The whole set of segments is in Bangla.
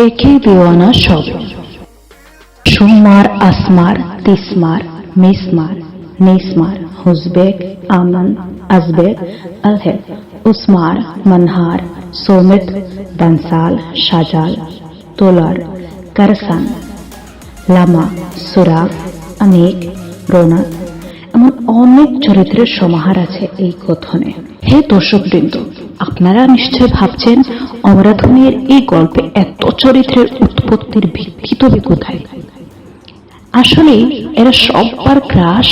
একই দেওয়ানা সব। সুমার, আসমার, তিসমার, মিসমার, নিসমার, হুজবেক, আমান, আজবেক, আলহেব, উসমার, মানহার, সোমেত, বানসাল, সাজাল, তোলার, কারসান, লামা, সুরাগ, অনেক, রোনাক, এমন অনেক চরিত্রের সমাহার আছে এই কথনে। হে দর্শকবৃন্দ, আপনারা নিশ্চয় ভাবছেন অমরাধনের এই গল্পে এত চরিত্রের উৎপত্তির ভিত্তি তবে কোথায়? আসলে এরা সবার ক্রাশ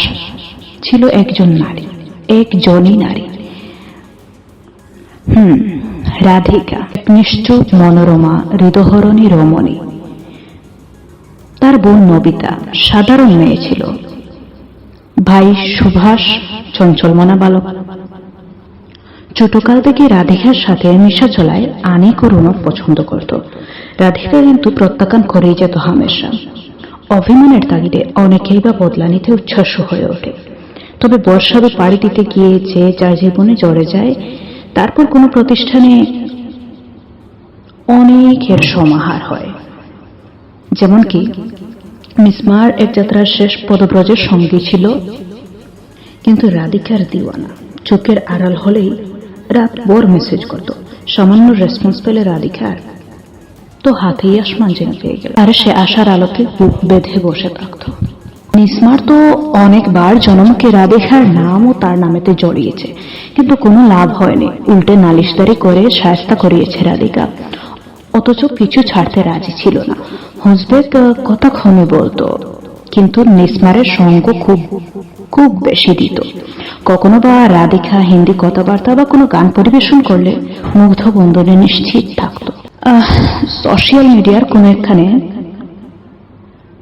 ছিল একজন নারী, একজনই নারী। রাধিকা, নিশ্চুপ, মনোরমা, হৃদয়হরণী রমণী। তার বোন নবিতা সাধারণ মেয়ে ছিল। ভাই সুভাষ চঞ্চলমনা বালক। ছোটকাল থেকে রাধিকার সাথে মিশা চলায় আনিক ও রৌনক পছন্দ করত। রাধিকা কিন্তু প্রত্যাখ্যান করেই যেত হামেশা। অভিমানের তাগিদে অনেকেই বা বদলা নিতে উচ্ছ্বাস হয়ে ওঠে। তবে বর্ষাবে পাড়ি দিতে গিয়ে যে যার জীবনে জড়ে যায়, তারপর কোনো প্রতিষ্ঠানে অনেকের সমাহার হয়। যেমন কি মিসমার এক যাত্রার শেষ পদব্রজের সঙ্গী ছিল, কিন্তু রাধিকার দিওয়ানা। চোখের আড়াল হলেই রাত ভোর মেসেজ করত। সামান্য রেসপন্স পেলে রাধিকার তো হাতেই আসমান যেন পেয়ে গেল, আর সে আশার আলোতে বুক বেঁধে বসে থাকত। নিসমার তো অনেকবার জনমুখে রাধিকার নাম ও তার নামেতে জড়িয়েছে, কিন্তু কোনো লাভ হয়নি। উল্টে নালিশদারি করে শায়েস্তা করিয়েছে রাধিকা, অথচ পিছু ছাড়তে রাজি ছিল না। হুজবেক কথা ক্ষমে বলতো, কিন্তু নিসমারের সঙ্গ খুব খুব বেশি দিত। কখনো বা রাধিকা হিন্দি কথাবার্তা বা কোনো গান পরিবেশন করলে মুগ্ধ বন্ধনে নিশ্চিত থাকত। সোশ্যাল মিডিয়ার কোনো একখানে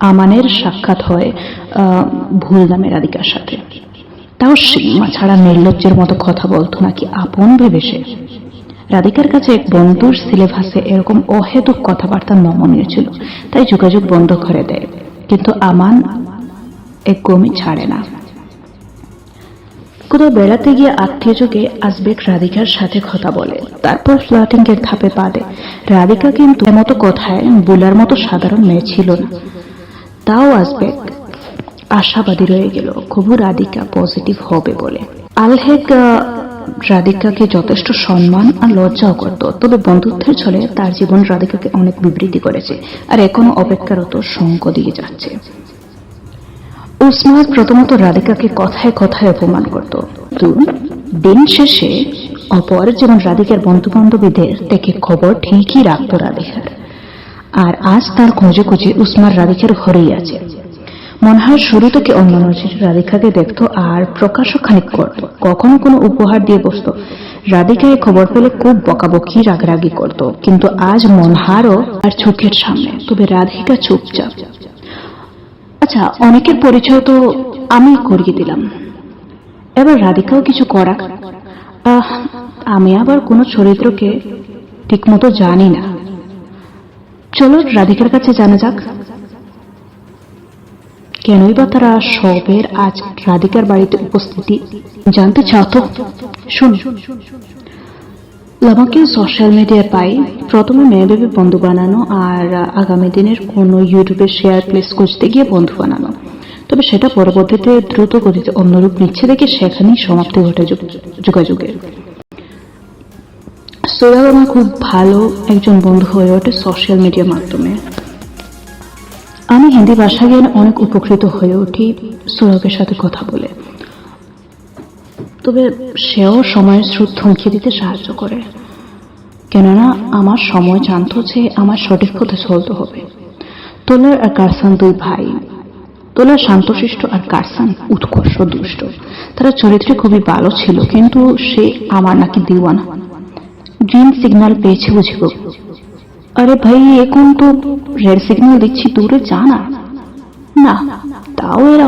আমানের সাক্ষাৎ হয় ভুল নামে রাধিকার সাথে। তাও সীমা ছাড়া নির্লজ্জের মতো কথা বলতো নাকি আপন ভেবে সে। রাধিকার কাছে এক বন্ধুর সিলেবাসে এরকম অহেতুক কথাবার্তা নমনীয় ছিল, তাই যোগাযোগ বন্ধ করে দেয়। কিন্তু আমান একদমই ছাড়ে না। কোথাও বেড়াতে গিয়ে আত্মীয় যোগে আজবেক রাধিকার সাথে কথা বলে, তারপর ফ্লার্টিং এর ধাপে পা দেয়। রাধিকা কিন্তু এমতো কথায় বুলার মতো সাধারণ মেয়ে ছিল না। তাও আজবেক আশাবাদী রয়ে গেল, খুবই রাধিকা পজিটিভ হবে বলে। আলহেক রাধিকাকে যথেষ্ট সম্মান আর লজ্জাও করত, তবে বন্ধুত্বের ছলে তার জীবন রাধিকাকে অনেক বিবৃতি করেছে, আর এখনো অপেক্ষারত সঙ্গ দিয়ে যাচ্ছে। উসমান প্রথমত রাধিকাকে কথায় কথায় অপমান করত, কিন্তু দিন শেষে অপর যেমন রাধিকার বন্ধু বান্ধবীদের থেকে খবর ঠিকই রাখত রাধিকার। আর আজ তার খোঁজে খোঁজে উসমান রাধিকার ঘরেই আছে। মনে হয় শুরু থেকে অন্য নজরে রাধিকাকে দেখতো আর প্রকাশও খানিক করত। কখনো কোনো উপহার দিয়ে বসত। রাধিকায় খবর পেলে খুব বকাবকি রাগারাগি করত, কিন্তু আজ মনহারও আর চোখের সামনে, তবে রাধিকা চুপচাপ। আচ্ছা, অনেকের পরিচয় তো আমি করিয়ে দিলাম, এবার রাধিকাও কিছু করাক। আমি আবার কোনো চরিত্রকে ঠিক মতো জানি না, চলো রাধিকার কাছে জানা যাক। কেনই বা তারা সবের আজ রাধিকার বাড়িতে উপস্থিতি জানতে চাও তো? শুন, লামাকে সোশ্যাল মিডিয়ায় পাই। প্রথমে মেয়ে ভেবে বন্ধু বানানো, আর আগামী দিনের কোনো ইউটিউবে শেয়ার প্লেস খুঁজতে গিয়ে বন্ধু বানানো। তবে সেটা পরবর্তীতে দ্রুত গতিতে অন্যরূপ নিচ্ছে দেখে সেখানেই সমাপ্তি ঘটে যোগাযোগের। সোরাগ আমার খুব ভালো একজন বন্ধু হয়ে ওঠে সোশ্যাল মিডিয়ার মাধ্যমে। আমি হিন্দি ভাষা জ্ঞান অনেক উপকৃত হয়ে উঠি সোরাগের সাথে কথা বলে। তবে সেও সময়ের স্রোত থমকিয়ে দিতে সাহায্য করে, কেননা আমার সময় জানতো যে আমার সঠিক পথে চলতে হবে। তোলার আর কারসান দুই ভাই। তোলা শান্তশিষ্ট আর কারসান উৎকর্ষ দুষ্ট। তারা চরিত্রে খুবই ভালো ছিল, কিন্তু সে আমার নাকি দিওয়ানা। গ্রিন সিগন্যাল পেয়েছে বুঝিব। আরে ভাই, এখন তো রেড সিগন্যাল দিচ্ছি, দূরে যা না। না, তাও এরা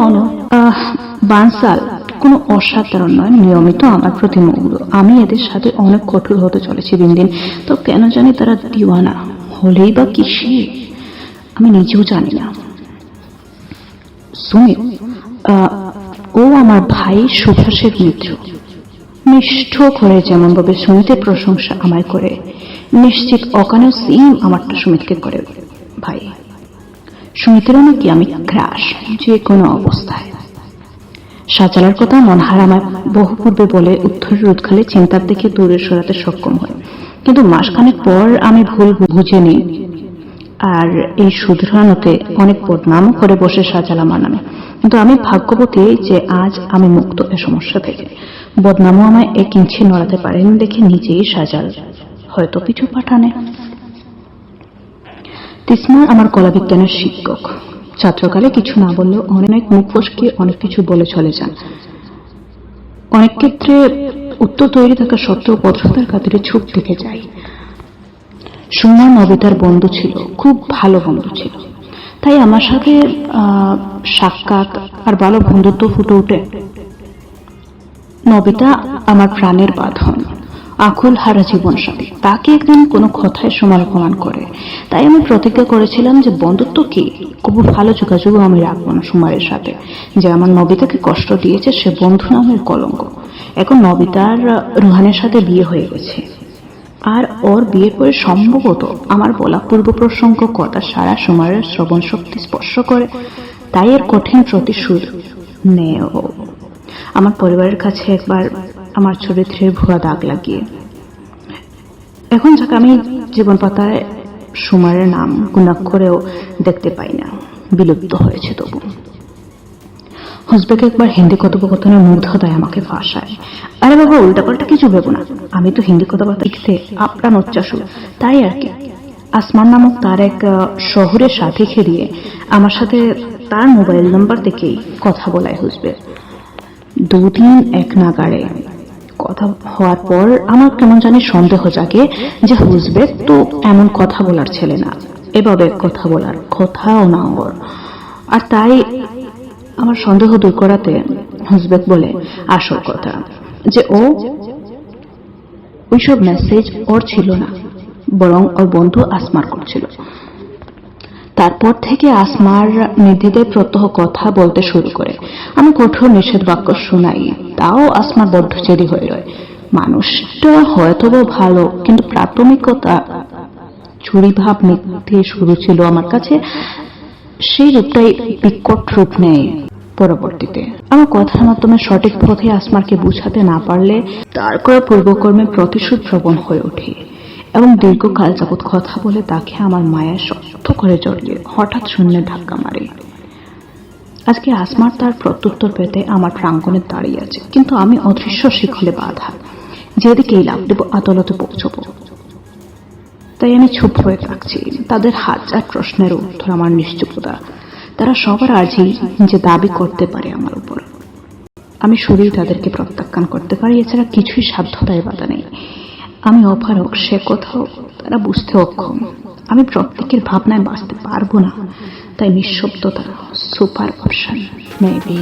বানসাল কোনো অসাধারণ নয়, নিয়মিত আমার প্রতি মুগ্ধ। আমি এদের সাথে অনেক কঠোর হতে চলেছি দিন দিন, তো কেন জানি তারা দিওয়ানা হলেই বা কিসে আমি নিজেও জানি না। সুমিত, ও আমার ভাই সুভাষের মিত্র। মিষ্ঠ করে যেমন ভাবে সুমিতের প্রশংসা আমায় করে, নিশ্চিত অকানেও সেম আমারটা সুমিতকে করে। ভাই, সুমিতেরও নাকি আমি ক্রাশ, যে কোনো অবস্থায়। শাহজালার কথা মনহার আমায় বহু পূর্বে বলে উত্তরের উদ্খালে চিন্তার দিকে দূরে সরাতে সক্ষম হয়, কিন্তু মাসখানেক পর আমি ভুল বুঝে নিই, আর এই শুধরানোতে অনেক বদনামও করে বসে শাহজালা আমার নামে। কিন্তু আমি ভাগ্যবতী যে আজ আমি মুক্ত এ সমস্যা থেকে। বদনামও আমায় 1 ইঞ্চি নড়াতে পারেনি দেখে নিজেই শাহজাল হয়তো পিছু পাঠানে। তিসমা আমার কলা বিজ্ঞানের শিক্ষক। ছাত্রকালে কিছু না বললেও অনেক মুখ ফসকে অনেক কিছু বলে চলে যান। অনেক ক্ষেত্রে উত্তর তৈরি থাকা সত্ত্বেও ভদ্রতার খাতিরে চুপ থেকে যায়। সুমা নবিতার বন্ধু ছিল, খুব ভালো বন্ধু ছিল, তাই আমার সাথে সাক্ষাৎ আর ভালো বন্ধুত্ব ফুটে ওঠে। নবিতা আমার প্রাণের বাঁধন, আকুল হারা জীবন সাথী। তাকে একদিন কোনো কথায় সুমার অপমান করে, তাই আমি প্রতিজ্ঞা করেছিলাম যে বন্ধুত্ব কি, খুব ভালো যোগাযোগও আমি রাখবো না সুমারের সাথে। যে আমার নবিতাকে কষ্ট দিয়েছে সে বন্ধু নামের কলঙ্ক। এখন নবিতার রুহানের সাথে বিয়ে হয়ে গেছে, আর ওর বিয়ের পরে সম্ভবত আমার বলা পূর্ব প্রসঙ্গ কথা সারা সুমারের শ্রবণ শক্তি স্পর্শ করে, তাই এর কঠিন প্রতিশোধ নেয় ও আমার পরিবারের কাছে একবার আমার চরিত্রের ভুয়া দাগ লাগিয়ে। এখন যাকে আমি জীবন পাতায় সুমারের নাম গুণাক্ষরেও দেখতে পাই না, বিলুপ্ত হয়েছে। তবু হুজবেক একবার হিন্দি কথোপকথনের মুগ্ধতায় আমাকে ফাঁসায়। আরে বাবা, উল্টাপাল্টা কিছু ভেবো না, আমি তো হিন্দি কথাবার্তা লিখতে আপ্রাণ উচ্চাসু, তাই আর কি। আসমান নামক তার এক শহরের সাথে খেলিয়ে আমার সাথে তার মোবাইল নাম্বার থেকেই কথা বলায় হুজবেক। 2 দিন এক নাগাড়ে কথা হওয়ার পর আমার কেমন জানি সন্দেহ জাগে যে হুজবেক তো এমন কথা বলার ছেলে না, এভাবে কথা বলার কথাও না ওর। আর তাই আমার সন্দেহ দূর করাতে হুজবেক বলে আসল কথা, যে ও ওইসব মেসেজ ওর ছিল না, বরং ওর বন্ধু আসমার করছিল। তারপর থেকে আসমার নির্দ্বিধায় প্রত্যহ কথা বলতে শুরু করে। আমি কঠোর নিষেধ বাক্য শোনাই, তাও আসমার বড্ড জেদি হয়ে রয়। মানুষটা হয়তো ভালো, কিন্তু প্রাথমিকতা চুরি ভাব নিতে শুরু ছিল আমার কাছে, সেই রূপটাই বিকট রূপ নেয় পরবর্তীতে। আমার কথার মাধ্যমে সঠিক পথে আসমারকে বুঝাতে না পারলে তার করা পূর্বকর্মে প্রতিশোধ প্রবণ হয়ে ওঠে, এবং দীর্ঘকাল যাবৎ কথা বলে তাকে আমার মায়ের শক্ত করে জড়িয়ে হঠাৎ শূন্যে ধাক্কা মারে। আজকে আসমার তার প্রত্যুত্তর পেতে আমার প্রাঙ্গণে দাঁড়িয়ে আছে, কিন্তু আমি অদৃশ্য শিখলে বাধা, যেদিকেই লাভ দেব আদালতে পৌঁছব। তাই আমি চুপ হয়ে থাকছি। তাদের হাজার প্রশ্নের উত্তর আমার নিশ্চুপতা। তারা সবার আজই যে দাবি করতে পারে আমার উপর, আমি শুধুই তাদেরকে প্রত্যাখ্যান করতে পারি, এছাড়া কিছুই সাধ্যতায় বাধা নেই। আমি অপারক সে কথাও তারা বুঝতে অক্ষম। আমি প্রত্যেকের ভাবনায় বাঁচতে পারবো না, তাই নিঃশব্দতা সুপার অপশন মেবি।